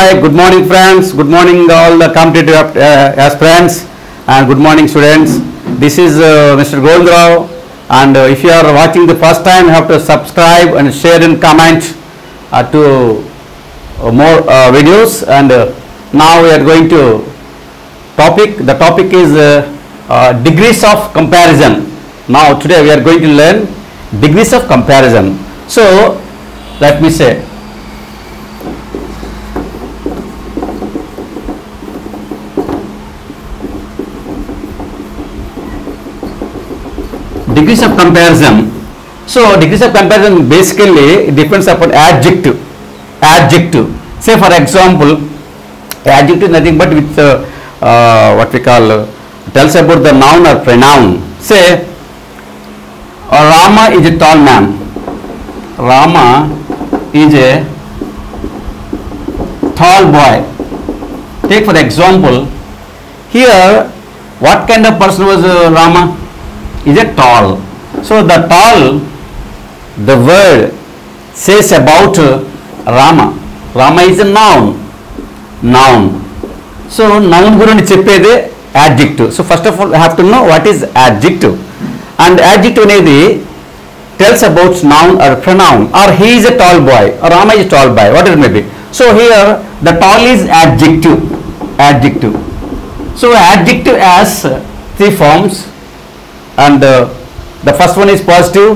Hi, good morning friends, good morning all the competitive aspirants and good morning students. This is Mr. Govindrao, and if you are watching the first time, you have to subscribe and share and comment to more videos. And now we are going to the topic is degrees of comparison. Now today we are going to learn degrees of comparison. So let me say, degrees of comparison. So degrees of comparison basically depends upon adjective. Say for example, adjective is nothing but with what we call tells about the noun or pronoun. Say Rama is a tall man. Rama is a tall boy. Take for example, here what kind of person was Rama? Is a tall. So the tall, the word says about Rama. Rama is a noun. So noun gurinchi cheppede adjective. So first of all, I have to know what is adjective. And adjective అనేది tells about noun or pronoun. Or he is a tall boy, or Rama is a tall boy, whatever it may be. So here the tall is adjective. So adjective has three forms. And the first one is positive,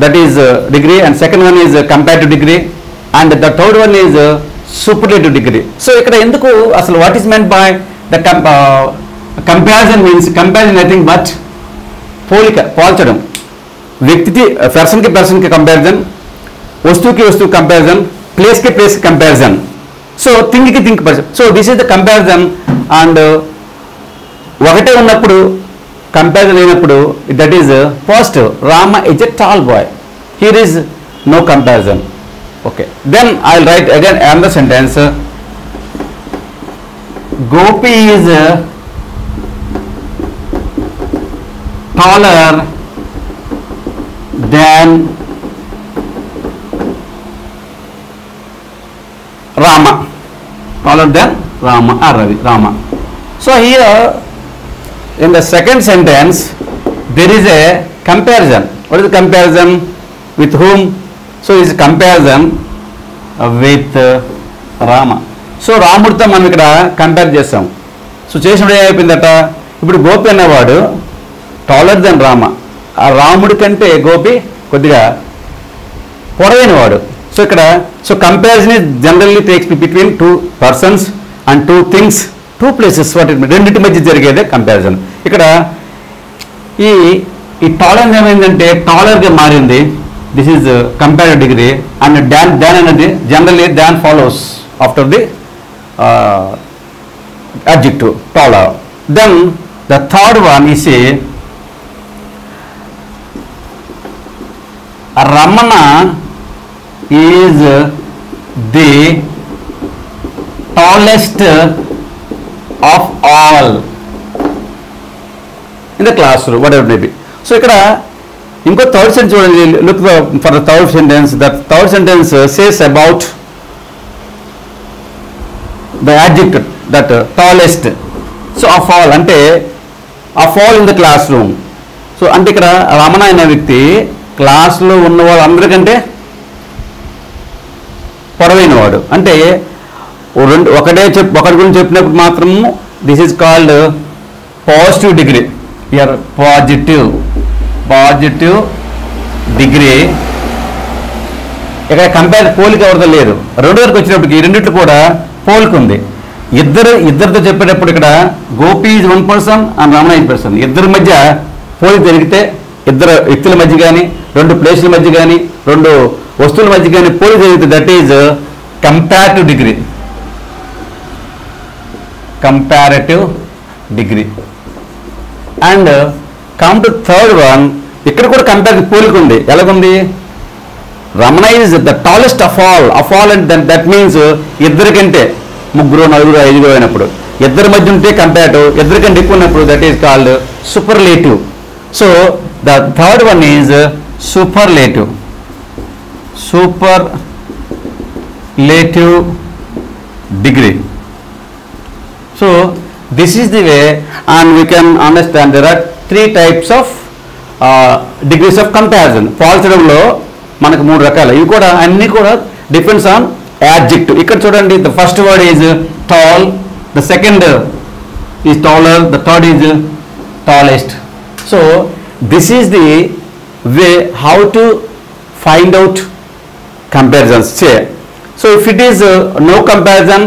that is degree, and second one is comparative degree, and the third one is superlative degree. So ikkada enduku asalu what is meant by the comparison means comparison nothing but polika పోల్చడం, వ్యక్తికి person కి comparison, వస్తువుకి వస్తువు comparison, place కి comparison, so thing కి thing comparison. So this is the comparison. And ఒకటే ఉన్నప్పుడు comparison అయినప్పుడు that is positive. Rama is a tall boy. Here is no comparison. Okay, then I'll write again another sentence. Gopi is taller than Rama. Taller than Rama or Rama. So here in the second sentence there is a comparison. What is the comparison? With whom? So is comparison with Rama. So రాముడితో మనం ఇక్కడ compare చేస్తాం. So చేసినప్పుడు ఏమైపోయిందట, ఇప్పుడు గోపి అన్నవాడు taller than Rama. ఆ రాముడి కంటే గోపి కొద్దిగా పొడవైన వాడు. సో ఇక్కడ so comparison is generally takes between two persons and two things, two places, వాటి రెండింటి మధ్య జరిగేదే కంపారిజన్. ఇక్కడ ఈ టాలర్ ఏమైందంటే టాలర్గా మారింది. This is comparative degree. And then అనేది generally then follows after the adjective taller. Then the third one is Ramana is the tallest of all in the classroom, whatever it may be. So ikkada inko third sentence chudandi, look for the third sentence. That third sentence says about the adjective, that tallest. So of all ante of all in the classroom. So ante ikkada Ramana అనే వ్యక్తి class లో ఉన్న వాళ్ళందరికంటే పొడవైనవాడు. అంటే ఒకటి గురించి చెప్పినప్పుడు మాత్రము this is called positive degree. Your positive degree. ఇక్కడ కంపేర్ పోలిక ఎవరితో లేదు. రెండు వరకు వచ్చినప్పటికి ఈ రెండిట్లు కూడా పోలికుంది. ఇద్దరితో చెప్పేటప్పుడు ఇక్కడ Gopi is one person and Ramana is person. ఇద్దరి మధ్య పోలిక జరిగితే, ఇద్దరు వ్యక్తుల మధ్య కానీ, రెండు ప్లేసుల మధ్య కానీ, రెండు వస్తువుల మధ్య కానీ పోలిక జరిగితే that is comparative degree. And come to third one. ఇక్కడ కూడా కంపారిటివ్ పోలిక ఉంది. ఎలాగుంది? Ramana is the tallest of all and that means ఇద్దరికంటే, ముగ్గురు, నలుగురు, ఐదుగురు అయినప్పుడు ఇద్దరి మధ్య ఉంటే కంపారిటివ్, ఇద్దరికంటే ఎక్కువ ఉన్నప్పుడు that is called superlative. So the third one is superlative. superlative degree. So this is the way, and we can understand there are three types of degrees of comparison. పోల్చడంలో మనకు మూడు రకాలు. ఇవి కూడా అన్ని కూడా డిపెండ్స్ ఆన్ యాడ్జెక్టివ్. ఇక్కడ చూడండి, the first word is tall, the second is taller, the third is tallest. So this is the way how to find out comparisons. So if it is no comparison,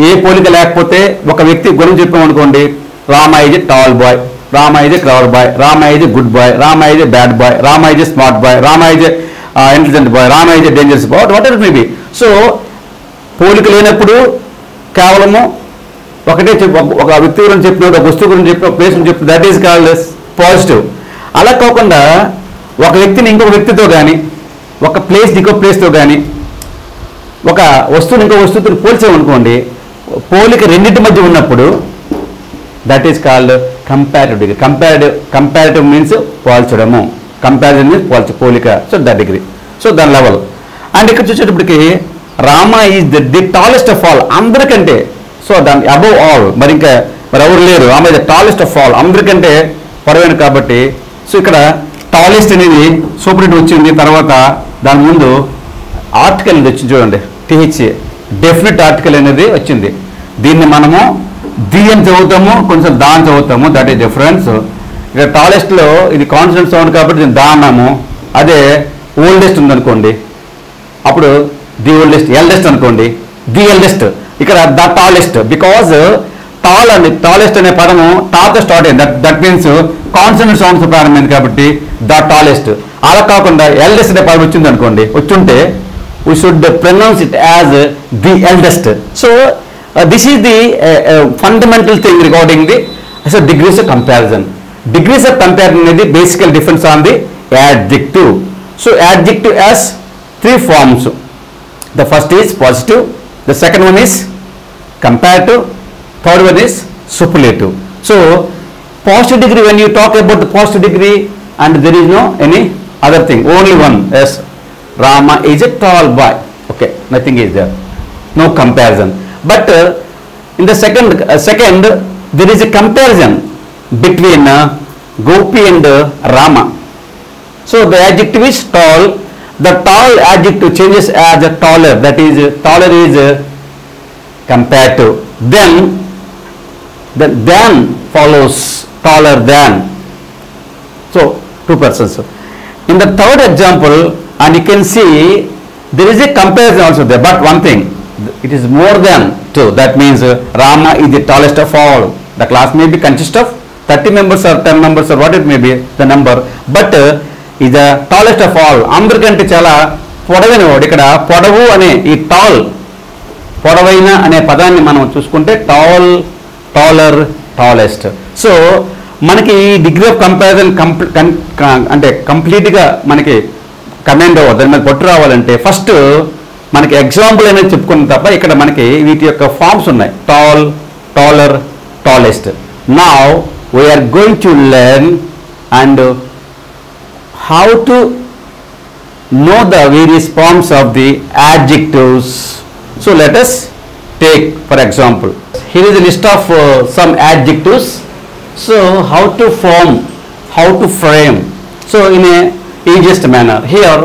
ఏ పోలిక లేకపోతే ఒక వ్యక్తి గురించి చెప్పామనుకోండి, Rama is a tall boy, Rama is a clever boy, Rama is a good boy, Rama is a bad boy, Rama is a smart boy, Rama is a intelligent bye, Rama is a dangerous boy, whatever may be. So పోలిక లేనప్పుడు కేవలము ఒకటే ఒక వ్యక్తి గురించి చెప్పినప్పుడు, ఒక వస్తువు గురించి చెప్పిన, ఒక ప్లేస్ గురించి చెప్పిన, దట్ ఈస్ కాల్డ్ పాజిటివ్. అలా కాకుండా ఒక వ్యక్తిని ఇంకొక వ్యక్తితో కానీ, ఒక ప్లేస్ ఇంకో ప్లేస్తో కానీ, ఒక వస్తువుని ఇంకో వస్తువుతో పోల్చామనుకోండి, పోలిక రెండింటి మధ్య ఉన్నప్పుడు that is called comparative degree. Comparative means పోల్చడము, కంపారిజన్ మీన్స్ పోలిక. సో దట్ డిగ్రీ, సో దాని లెవెల్. అండ్ ఇక్కడ చూసేటప్పటికి Rama is the tallest of all, అందరికంటే. సో దాని అబవ్ ఆల్, మరి ఇంకా మరి ఎవరు లేరు. Rama is the tallest of all, అందరికంటే పొడవైన కాబట్టి. సో ఇక్కడ టాలెస్ట్ అనేది సూపరింట్ వచ్చింది, తర్వాత దాని ముందు ఆర్టికల్ అనేది వచ్చింది చూడండి, టీహెచ్ఏ, డెఫినెట్ ఆర్టికల్ అనేది వచ్చింది. దీన్ని మనము ది అని చదువుతాము, కొంచెం దా అని చదువుతాము, దట్ ఈస్ డిఫరెన్స్. ఇక్కడ టాలెస్ట్లో ఇది కాన్సనెంట్ సౌండ్ కాబట్టి దీన్ని దా అన్నాము. అదే ఓల్డెస్ట్ ఉందనుకోండి, అప్పుడు ది ఓల్డెస్ట్, ఎల్డెస్ట్ అనుకోండి, ది ఎల్డెస్ట్. ఇక్కడ ద టాలెస్ట్, బికాజ్ టాల్ అండి, టాలెస్ట్ అనే పదము టాతో స్టార్ట్ అయింది, దట్ మీన్స్ కాన్సనెంట్ సౌండ్స్ ప్రారంభమైంది కాబట్టి ద టాలెస్ట్. అలా కాకుండా ఎల్డెస్ట్ అనే పదం వచ్చింది అనుకోండి, వచ్చుంటే we should pronounce it as the eldest. So this is the fundamental thing regarding the degrees of comparison. Degrees of comparison is the basic difference on the adjective. So adjective has three forms. The first is positive, the second one is comparative, third one is superlative. So positive degree, when you talk about the positive degree, and there is no any other thing, only one, yes, Rama is a tall boy. Okay, nothing is there, no comparison. But in the second there is a comparison between Gopi and Rama. So the adjective is tall. The tall adjective changes as a taller. That is, taller is comparative. Then follows taller than. So two persons. In the third example, and you can see there is a comparison also there, but one thing, it is more than two. That means Rama is the tallest of all. The class may be consist of 30 members or 10 members or what it may be the number, but is the tallest of all. అందరికంటే చాలా పొడవైన వాడు. ఇక్కడ పొడవు అనే ఈ tall, పొడవైన అనే పదాన్ని మనం చూసుకుంటే టాల్, టాలర్, టాలెస్ట్. సో మనకి ఈ డిగ్రీ ఆఫ్ కంపారిజన్ అంటే కంప్లీట్గా మనకి కమెండ్ అవ్వదు, దాని మీద పట్టు రావాలంటే ఫస్ట్ మనకి ఎగ్జాంపుల్ అనేది చెప్పుకున్న తప్ప ఇక్కడ మనకి వీటి యొక్క ఫార్మ్స్ ఉన్నాయి, tall, taller, tallest. Now we are going to learn and how to know the various forms of the adjectives. So let us take for example, here is a list of some adjectives. So how to form, how to frame, so in a easiest manner here.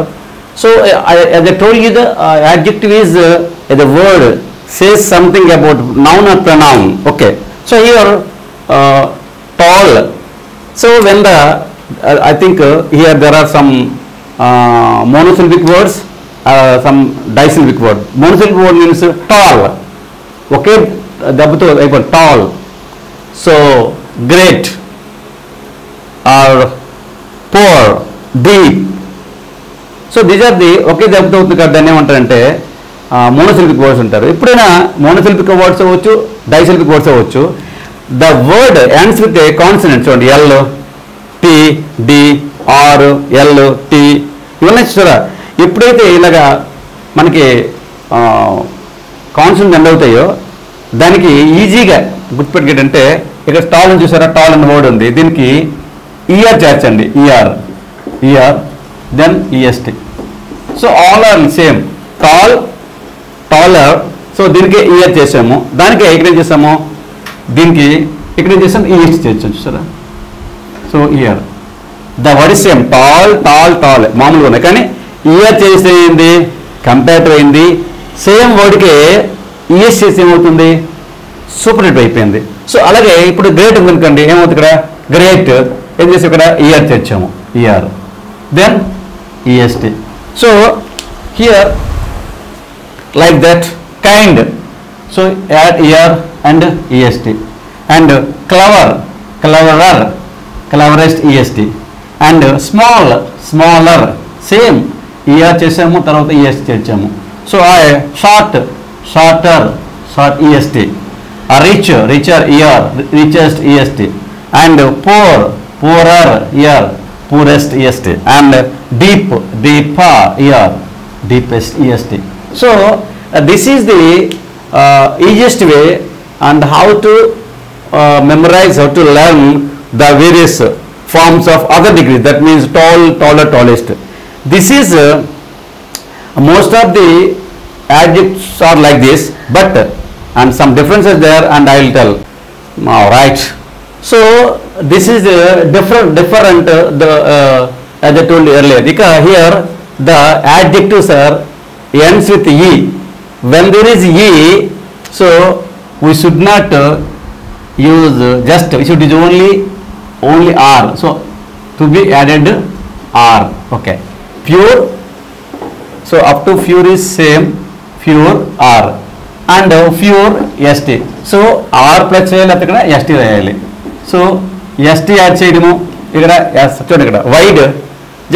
So as I told you, the adjective is the word says something about noun or pronoun. Okay, so here tall. So when the I think here there are some monosyllabic words, some disyllabic word. Monosyllabic word means tall. Okay, dabbuto ayipod tall. So great or poor, deep. So these are the okay dabbuto అవుతుంది కదా, దాన్ని ఏమంటారంటే మోనోసిల్బిక్ words అంటారు. ఎప్పుడైనా monosyllabic words అవ్వచ్చు, disyllabic words అవ్వచ్చు. The word ends with a consonant. చూడండి, L, T, D, R, L, T, ఇవన్నీ చూసారా. ఎప్పుడైతే ఇలాగా మనకి కాన్సనెంట్ ఎండ్ అవుతాయో దానికి ఈజీగా గుర్తుపెట్టుకేటంటే ఇక్కడ టాల్ అని చూసారా, టాల్ అన్న వర్డ్ ఉంది, దీనికి ఈఆర్ చేర్చండి, ER, then EST. So all are same, tall, taller. So దీనికి ఇయర్ చేసాము, దానికి ఇక్కడ ఏం చేసాము, దీనికి ఇక్కడ ఏం చేసాము, ఈస్ట్ చేసాం చూసారా. So year the word is same, tall tall tall మామూలుగా ఉన్నాయి, కానీ ఇయర్ చేస్తే ఏంది కంపేరిటివ్ అయింది. సేమ్ వర్డ్కే ఈఎస్ చేసి ఏమవుతుంది, సూపర్లేటివ్ అయిపోయింది. సో అలాగే ఇప్పుడు గ్రేట్ ఉంది అనుకోండి, ఏమవుతుంది ఇక్కడ గ్రేట్ ఏం చేసి ఇక్కడ ఇయర్ తెచ్చాము, ER then EST. So here like that, kind, so add ear and est, and clever, cleverer, cleverest est, and small, smaller, same ear చేసాము తర్వాత est చేసాము. So short, shorter, short est, rich, richer ear, richest est, and poor, poorer ear, poorest est, and deep, deeper ear, deepest est. So this is the easiest way and how to memorize, how to learn the various forms of other degrees. That means tall, taller, tallest. This is most of the adjectives are like this, but and some differences there, and I will tell. All right. So this is different the as I told you earlier. Because here the adjectives are ends with e. When there is e, so we should not use just, we should use only r. So to be added r. Okay. Pure. So up to pure is same, pure r, and pure st. So r plus చేయాలి అక్కడ st రాయాలి. So st add చేయడము ఇక్కడ చూడండి, ఇక్కడ wide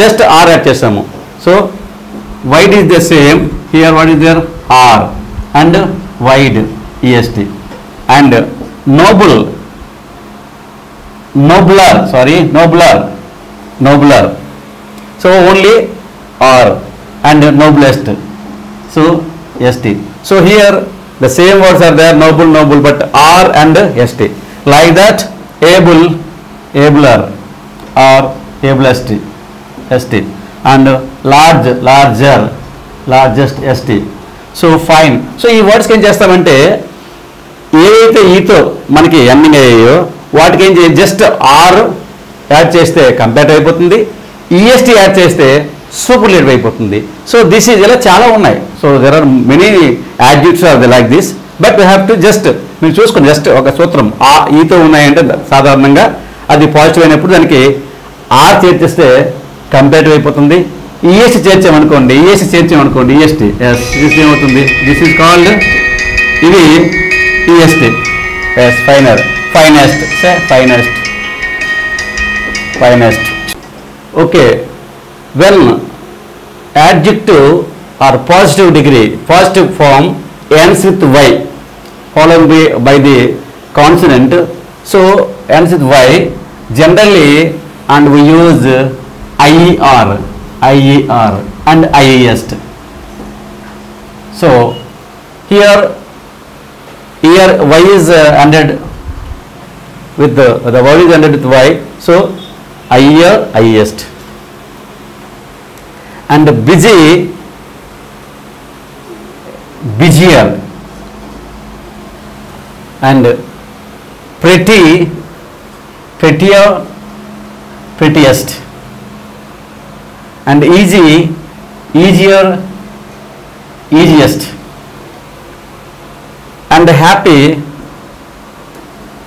just r add చేస్తాము. So wide is the same, here what is there, r, and wide est, and noble, nobler, sorry, nobler, so only r, and noblest, so st. So here the same words are there, noble, but r and st. Like that, able, abler, or ablest, st, and large, larger, largest st. So fine. So ఈ వర్డ్స్కి ఏం చేస్తామంటే ఏవైతే ఈతో మనకి ending అయ్యాయో వాటికి ఏం చేయాలి, just ER add చేస్తే కంపేర్ అయిపోతుంది, ఈఎస్టీ యాడ్ చేస్తే సూపర్లేటివ్ అయిపోతుంది. సో దిస్ ఈజ్ ఇలా చాలా ఉన్నాయి. So there are many adjectives are like this, but we have to just మీరు చూసుకుని జస్ట్ ఒక సూత్రం ఆ ఈతో ఉన్నాయంటే సాధారణంగా అది పాజిటివ్ అయినప్పుడు దానికి ఆర్ చేర్చేస్తే కంపేరిటివ్ అయిపోతుంది. ఈఎస్టీ చేర్చామనుకోండి, ఈఎస్టీ దిస్ ఏమవుతుంది, దిస్ ఈజ్ కాల్డ్, ఇది EST finer, finest, finest. Okay. When adjective or positive degree, positive form ends with y, followed by the consonant, so ends with y generally, and we use IER and IEST. So here y is ended with the word is ended with y, so IER, IEST. And busy, busier, and pretty, prettier, prettiest, and easy, easier, easiest, and happy,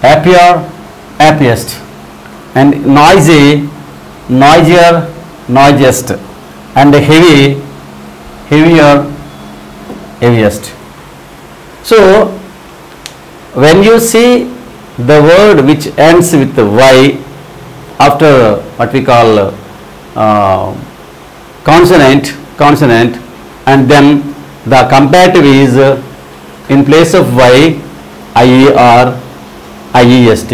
happier, happiest, and noisy, noisier, noisiest, and heavy, heavier, heaviest. So when you see the word which ends with y after what we call consonant, and then the comparative is in place of y IER, IEST.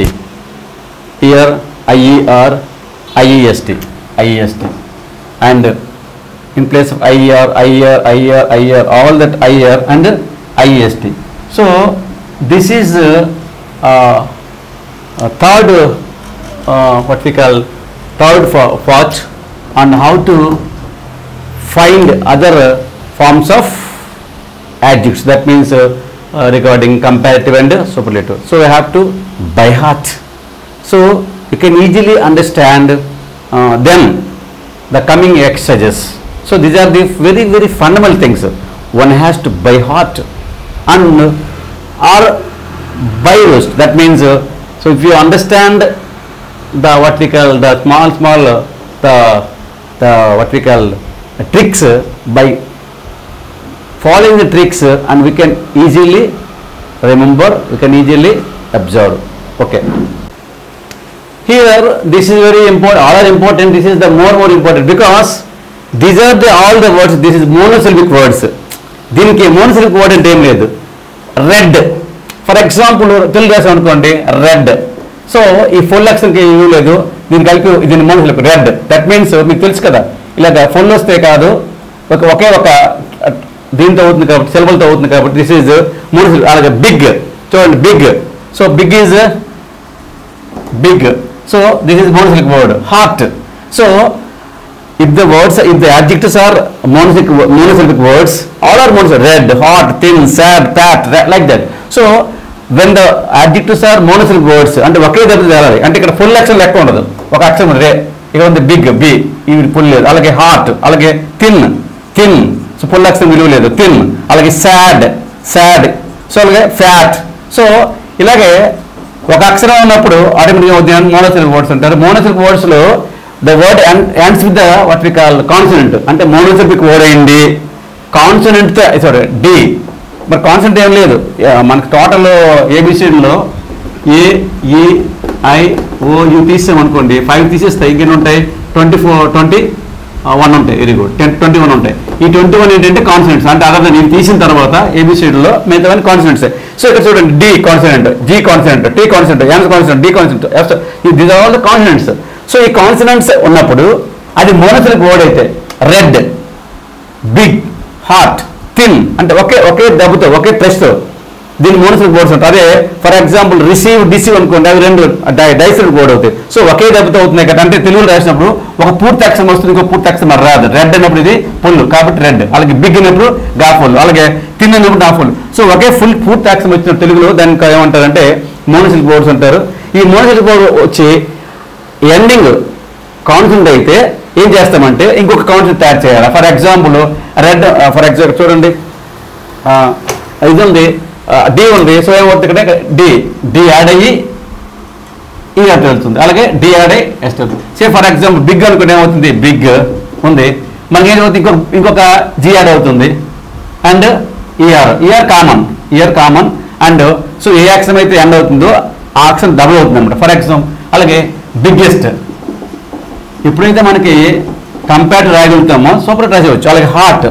Here IER, IEST, and in place of IER, all that IER and IEST. So this is a third what we call third part on how to find other forms of adjectives. That means regarding comparative and superlative. So we have to by heart. So you can easily understand them, the coming exercises. So these are the very, very fundamental things one has to by heart and or by roast. That means so if you understand the what we call the small the what we call tricks by following the tricks, and we can easily remember, we can easily observe. Okay. Here this is very important, all are important, this is the more important, because these are the all the words, this is monosyllabic words. దీనికి monosyllabic word అంటే ఏం లేదు. Red for example Telugu రాసాం అనుకోండి red. So ఈ full అక్షరంకి ఏమీ లేదు, దీన్ని కలిపి దీన్ని monosyllabic రెడ్. దట్ మీన్స్ మీకు తెలుసు కదా, ఇలాగ ఫుల్ వస్తే కాదు, ఒకే ఒక దీంతో అవుతుంది కాబట్టి, సిలబుల్తో అవుతుంది కాబట్టి దిస్ ఈజ్ monosyllabic. అలాగే బిగ్ చూడండి, big. So big is big. So this is monosyllabic word. Heart. So if the words, if the adjectives are monosyllabic words, all are monosyllabic. Red, hot, thin, sad, fat, like that. So when the adjectives are monosyllabic words, అంటే ఒకే దగ్గర చేరాలి. అంటే ఇక్కడ full అక్షరం లెక్క ఉండదు, ఒక అక్షరం రే, ఇక్కడ ఉంది బిగ్ బి, ఇవి ఫుల్ లేదు. అలాగే హాట్, అలాగే థిన్ థిన్, సో ఫుల్ అక్షరం విలువ లేదు, థిన్. అలాగే సాడ్ సాడ్, సో అలాగే ఫ్యాట్. సో ఇలాగే ఒక అక్షరం ఉన్నప్పుడు ఆటోమేటిక్గా మోనోసిలిక్ వర్డ్స్ అంటారు. మోనోసిలిక్ వర్డ్స్ లో the word ends with the what we call consonant. అంటే మోనోసిలిక్ వర్డ్ అయింది కాన్సనెంట్, సారీ డి. మరి కాన్సనెంట్ ఏం లేదు మనకు టోటల్ ఏబిసిడీలో AEIOU తీసామనుకోండి, 5 తీసేస్తాయి, ఇంకెన్ని ఉంటాయి 21 ఉంటాయి. వెరీ గుడ్, 21 ఉంటాయి. ఈ 21 ఏంటంటే కాన్సనెంట్స్, అంటే అదర్ నేను తీసిన తర్వాత ఏబిసిడీలో మిగతావన్నీ కాన్సనెంట్స్. సో ఇక్కడ చూడండి, D consonant, G consonant, T consonant, N consonant, D consonant, F, these are all the consonants. So ఈ కాన్సనెంట్స్ ఉన్నప్పుడు అది మోనోసిలిక్ వర్డ్ అయితే రెడ్, బిగ్, హాట్, థిన్ అంటే ఒకే దెబ్బతో, ఒకే ప్రెస్తో దీన్ని మోనోసిలిక్ వర్డ్స్ ఉంటాయి. అదే ఫర్ ఎగ్జాంపుల్ రిసీవ్, డిసీవ్ అనుకోండి, అవి రెండు డైసిలిక్ వర్డ్ అవుతాయి. సో ఒకే దెబ్బతో అవుతున్నాయి కదా. అంటే తెలుగులో రాసినప్పుడు ఒక పూర్తి అక్షరం వస్తుంది, ఇంకో పూర్తి అక్షరం రాదు. రెడ్ అన్నప్పుడు ఇది పుల్ కాబట్టి రెడ్, అలాగే బిగ్ అన్నప్పుడు గా ఫుల్, అలాగే థిన్ అన్నప్పుడు గా ఫుల్. సో ఒకే పూర్తి అక్షరం వచ్చిన తెలుగులో దానికి ఏమంటారంటే మోనోసిలిక్ వర్డ్స్ అంటారు. ఈ మోనోసిలిక్ వర్డ్ వచ్చి ఎండింగ్ కాన్సనెంట్ అయితే ఏం చేస్తామంటే ఇంకొక కాన్సనెంట్ తయారు చేయాలి. For example red, for example చూడండి ఇది ఉంది, డి ఉంది. సో ఏమవుతుంది ఇక్కడ డి యాడ్ అయ్యి ఈ అటు వెళ్తుంది, అలాగే డి యాడ్ అయ్యి ఎస్ట్ వెళ్తుంది. సే ఫర్ ఎగ్జాంపుల్ బిగ్ అనుకుంటే ఏమవుతుంది, బిగ్ ఉంది, మనకి ఏమవుతుంది ఇంకొక జీ యాడ్ అవుతుంది, and E R common, and so ఏ అక్షరం అయితే ఎండ్ అవుతుందో ఆ అక్షరం డబుల్ అవుతుంది అనమాట. ఫర్ ఎగ్జాంపుల్ అలాగే బిగ్గెస్ట్, ఎప్పుడైతే మనకి కంపేర్ రాయగలుగుతామో సూపర్ రాసేయచ్చు. అలాగే హాట్,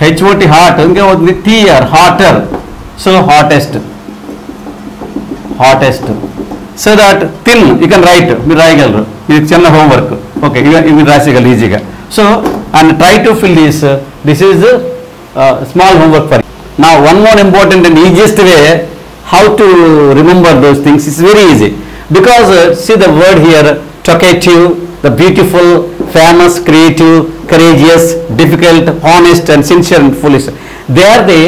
HOT హాట్, ఇంకేమవుతుంది TR hotter. So hottest. So that thing you can write, మీరు రాయగలరు, ఇది చిన్న హోంవర్క్. ఓకే, ఇవి రాసేయగలరు ఈజీగా. So and try to fill this is small homework for. నా one more important and easiest way how to remember those things is very easy, because see the word here, talkative, the beautiful, famous, creative, courageous, difficult, honest and sincere and foolish, they are the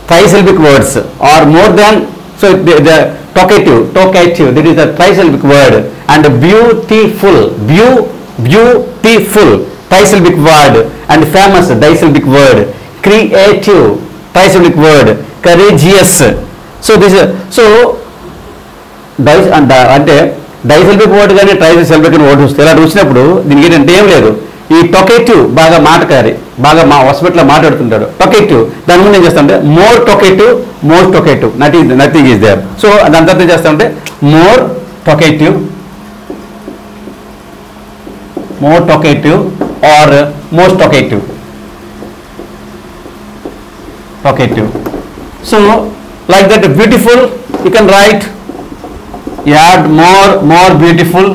trisyllabic words or more than. So the talkative that is the trisyllabic word, and beautiful trisyllabic word, and famous disyllabic word, creative trisyllabic word, courageous. So this is అంటే డైసిల్బిక్ word కానీ ట్రైసిల్బిక్ word వస్తే ఇలా వచ్చినప్పుడు దీనికి ఏంటంటే ఏం లేదు, ఈ టొకేటివ్ బాగా మాటకారి, బాగా హాస్పిటల్లో మాట్లాడుతుంటాడు టొకేటివ్, దాని ముందు ఏం చేస్తామంటే more talkative nothing is there. So దాని తర్వాత ఏం చేస్తామంటే more talkative or most talkative. So like that, beautiful you can write, you add more beautiful,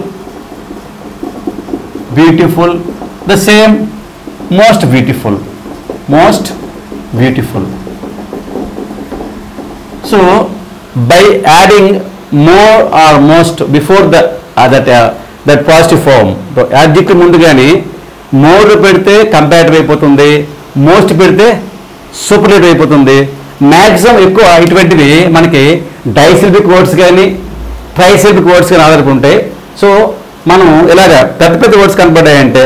the same most beautiful. So by adding more or most before that positive form, the adjective ముందు గాని more పెడితే comparative అయిపోతుంది, most పెడితే superlative అయిపోతుంది. Maximum ఎక్కువ ఇటువంటివి మనకి డైసిల్బిక్ words కానీ ట్రైసిల్బిక్ వర్డ్స్ కానీ ఆధారపడి ఉంటాయి. సో మనం ఇలాగ పెద్ద పెద్ద వర్డ్స్ కనపడ్డాయంటే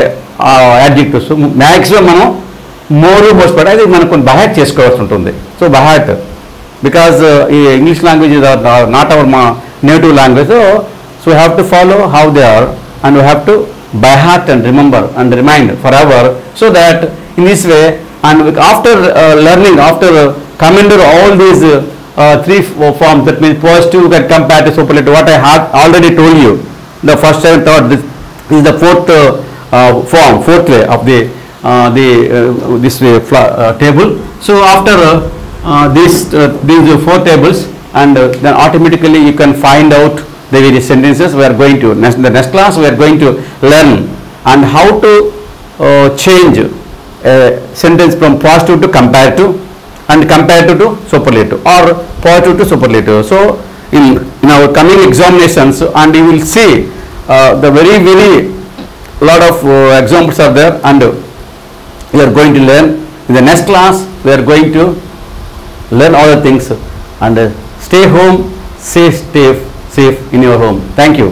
యాడ్జెక్టివ్స్ మ్యాక్సిమం మనం మోర్ మోస్ట్ పడి అది మనం కొన్ని బహాట్ చేసుకోవాల్సి ఉంటుంది. సో బహాట్ బికాజ్ ఈ English language is not our మా native language. So we have to follow how they are and we have to by heart and remember and remind forever, so that in this way and after learning, after coming to all these three forms, that means positive, comparative, superlative, what I had already told you, the first, second, third, this is the fourth form, fourth way of this way table. So after these four tables, and then automatically you can find out the various sentences. We are going to the next class we are going to learn and how to change a sentence from positive to comparative and comparative to superlative or positive to superlative. So in our coming examinations, and you will see the very lot of examples are there, and we are going to learn. In the next class we are going to learn all the things, and stay home, stay safe in your home. Thank you.